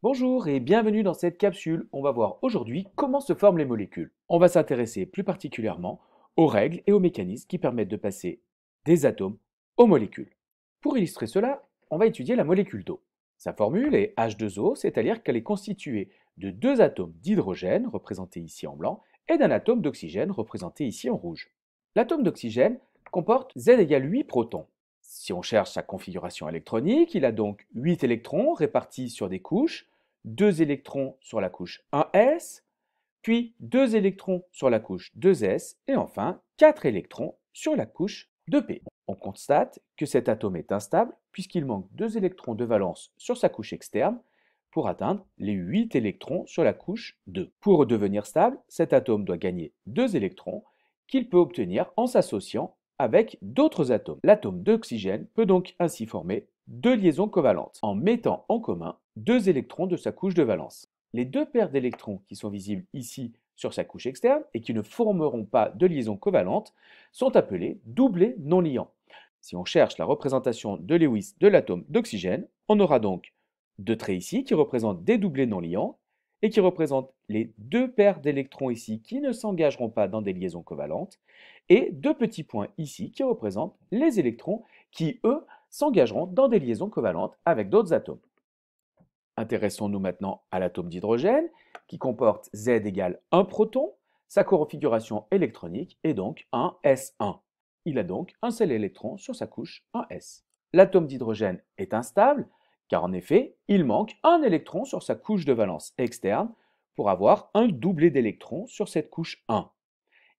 Bonjour et bienvenue dans cette capsule. On va voir aujourd'hui comment se forment les molécules. On va s'intéresser plus particulièrement aux règles et aux mécanismes qui permettent de passer des atomes aux molécules. Pour illustrer cela, on va étudier la molécule d'eau. Sa formule est H2O, c'est-à-dire qu'elle est constituée de deux atomes d'hydrogène, représentés ici en blanc, et d'un atome d'oxygène, représenté ici en rouge. L'atome d'oxygène comporte Z égale 8 protons. Si on cherche sa configuration électronique, il a donc 8 électrons répartis sur des couches, 2 électrons sur la couche 1s, puis 2 électrons sur la couche 2s, et enfin 4 électrons sur la couche 2p. On constate que cet atome est instable puisqu'il manque 2 électrons de valence sur sa couche externe pour atteindre les 8 électrons sur la couche 2. Pour devenir stable, cet atome doit gagner 2 électrons qu'il peut obtenir en s'associant avec d'autres atomes. L'atome d'oxygène peut donc ainsi former deux liaisons covalentes en mettant en commun deux électrons de sa couche de valence. Les deux paires d'électrons qui sont visibles ici sur sa couche externe et qui ne formeront pas de liaison covalente sont appelés doublés non liants. Si on cherche la représentation de Lewis de l'atome d'oxygène, on aura donc deux traits ici qui représentent des doublés non liants et qui représentent les deux paires d'électrons ici qui ne s'engageront pas dans des liaisons covalentes, et deux petits points ici qui représentent les électrons qui, eux, s'engageront dans des liaisons covalentes avec d'autres atomes. Intéressons-nous maintenant à l'atome d'hydrogène, qui comporte Z égale 1 proton. Sa configuration électronique est donc un S1. Il a donc un seul électron sur sa couche 1s. L'atome d'hydrogène est instable, car en effet, il manque un électron sur sa couche de valence externe pour avoir un doublé d'électrons sur cette couche 1.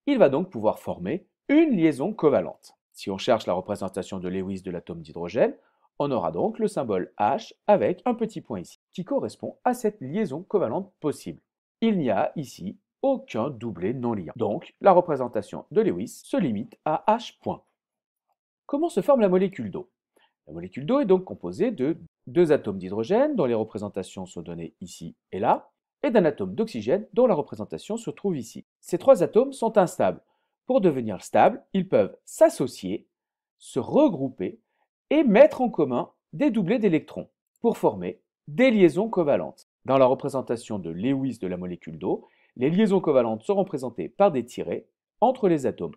Il va donc pouvoir former une liaison covalente. Si on cherche la représentation de Lewis de l'atome d'hydrogène, on aura donc le symbole H avec un petit point ici, qui correspond à cette liaison covalente possible. Il n'y a ici aucun doublé non liant. Donc, la représentation de Lewis se limite à H point. Comment se forme la molécule d'eau? La molécule d'eau est donc composée de deux atomes d'hydrogène dont les représentations sont données ici et là, et d'un atome d'oxygène dont la représentation se trouve ici. Ces trois atomes sont instables. Pour devenir stables, ils peuvent s'associer, se regrouper et mettre en commun des doublés d'électrons pour former des liaisons covalentes. Dans la représentation de Lewis de la molécule d'eau, les liaisons covalentes sont représentées par des tirets entre les atomes,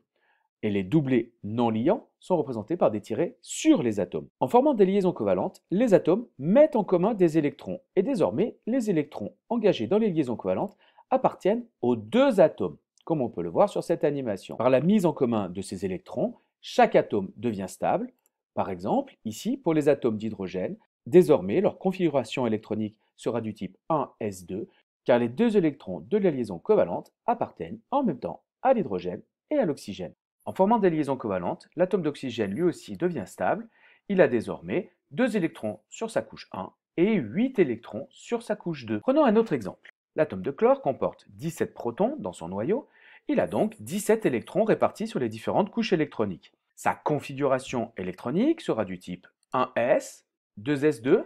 et les doublés non liants sont représentés par des tirets sur les atomes. En formant des liaisons covalentes, les atomes mettent en commun des électrons, et désormais, les électrons engagés dans les liaisons covalentes appartiennent aux deux atomes, comme on peut le voir sur cette animation. Par la mise en commun de ces électrons, chaque atome devient stable. Par exemple, ici, pour les atomes d'hydrogène, désormais, leur configuration électronique sera du type 1s2, car les deux électrons de la liaison covalente appartiennent en même temps à l'hydrogène et à l'oxygène. En formant des liaisons covalentes, l'atome d'oxygène lui aussi devient stable. Il a désormais 2 électrons sur sa couche 1 et 8 électrons sur sa couche 2. Prenons un autre exemple. L'atome de chlore comporte 17 protons dans son noyau. Il a donc 17 électrons répartis sur les différentes couches électroniques. Sa configuration électronique sera du type 1s, 2s2,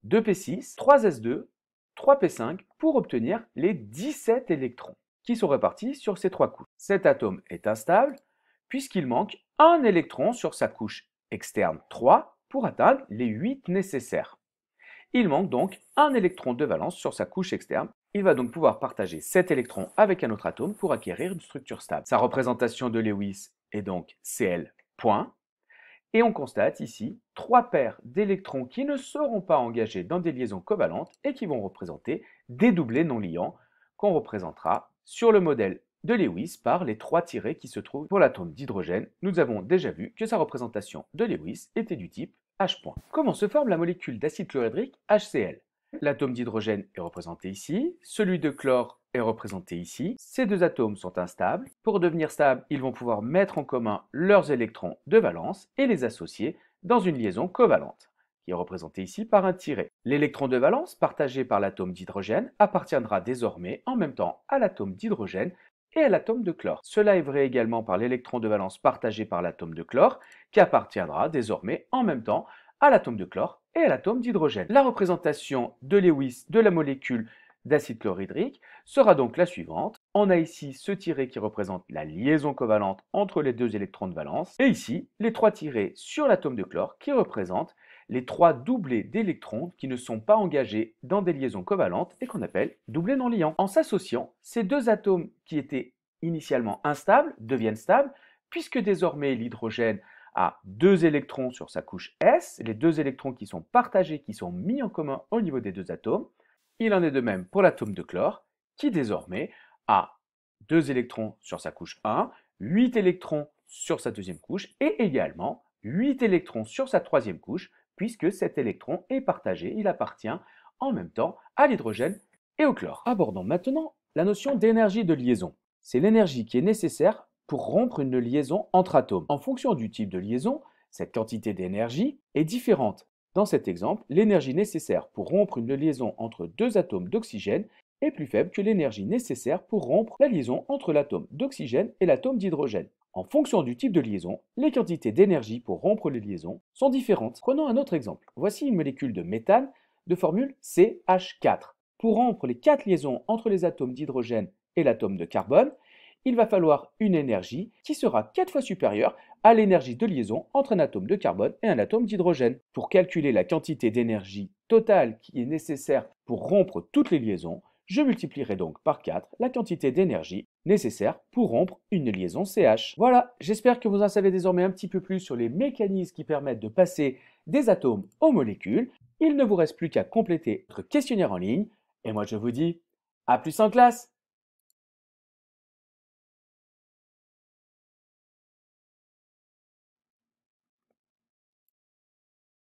2p6, 3s2, 3p5 pour obtenir les 17 électrons qui sont répartis sur ces trois couches. Cet atome est instable puisqu'il manque un électron sur sa couche externe 3 pour atteindre les 8 nécessaires. Il manque donc un électron de valence sur sa couche externe. Il va donc pouvoir partager cet électron avec un autre atome pour acquérir une structure stable. Sa représentation de Lewis est donc Cl point. Et on constate ici trois paires d'électrons qui ne seront pas engagés dans des liaisons covalentes et qui vont représenter des doublés non liants qu'on représentera sur le modèle de Lewis par les trois tirets qui se trouvent pour l'atome d'hydrogène. Nous avons déjà vu que sa représentation de Lewis était du type H'. Comment se forme la molécule d'acide chlorhydrique HCl? L'atome d'hydrogène est représenté ici, celui de chlore est représenté ici. Ces deux atomes sont instables. Pour devenir stables, ils vont pouvoir mettre en commun leurs électrons de valence et les associer dans une liaison covalente, qui est représentée ici par un tiret. L'électron de valence partagé par l'atome d'hydrogène appartiendra désormais en même temps à l'atome d'hydrogène et à l'atome de chlore. Cela est vrai également par l'électron de valence partagé par l'atome de chlore, qui appartiendra désormais en même temps à l'atome de chlore et à l'atome d'hydrogène. La représentation de Lewis de la molécule d'acide chlorhydrique sera donc la suivante. On a ici ce tiret qui représente la liaison covalente entre les deux électrons de valence, et ici les trois tirets sur l'atome de chlore qui représentent les 3 doublés d'électrons qui ne sont pas engagés dans des liaisons covalentes et qu'on appelle doublés non liants. En s'associant, ces deux atomes qui étaient initialement instables deviennent stables puisque désormais l'hydrogène a 2 électrons sur sa couche S, les 2 électrons qui sont partagés, qui sont mis en commun au niveau des 2 atomes. Il en est de même pour l'atome de chlore qui désormais a 2 électrons sur sa couche 1, 8 électrons sur sa deuxième couche et également 8 électrons sur sa troisième couche puisque cet électron est partagé, il appartient en même temps à l'hydrogène et au chlore. Abordons maintenant la notion d'énergie de liaison. C'est l'énergie qui est nécessaire pour rompre une liaison entre atomes. En fonction du type de liaison, cette quantité d'énergie est différente. Dans cet exemple, l'énergie nécessaire pour rompre une liaison entre deux atomes d'oxygène est plus faible que l'énergie nécessaire pour rompre la liaison entre l'atome d'oxygène et l'atome d'hydrogène. En fonction du type de liaison, les quantités d'énergie pour rompre les liaisons sont différentes. Prenons un autre exemple. Voici une molécule de méthane de formule CH4. Pour rompre les 4 liaisons entre les atomes d'hydrogène et l'atome de carbone, il va falloir une énergie qui sera 4 fois supérieure à l'énergie de liaison entre un atome de carbone et un atome d'hydrogène. Pour calculer la quantité d'énergie totale qui est nécessaire pour rompre toutes les liaisons, je multiplierai donc par 4 la quantité d'énergie nécessaire pour rompre une liaison CH. Voilà, j'espère que vous en savez désormais un petit peu plus sur les mécanismes qui permettent de passer des atomes aux molécules. Il ne vous reste plus qu'à compléter votre questionnaire en ligne et moi je vous dis à plus en classe!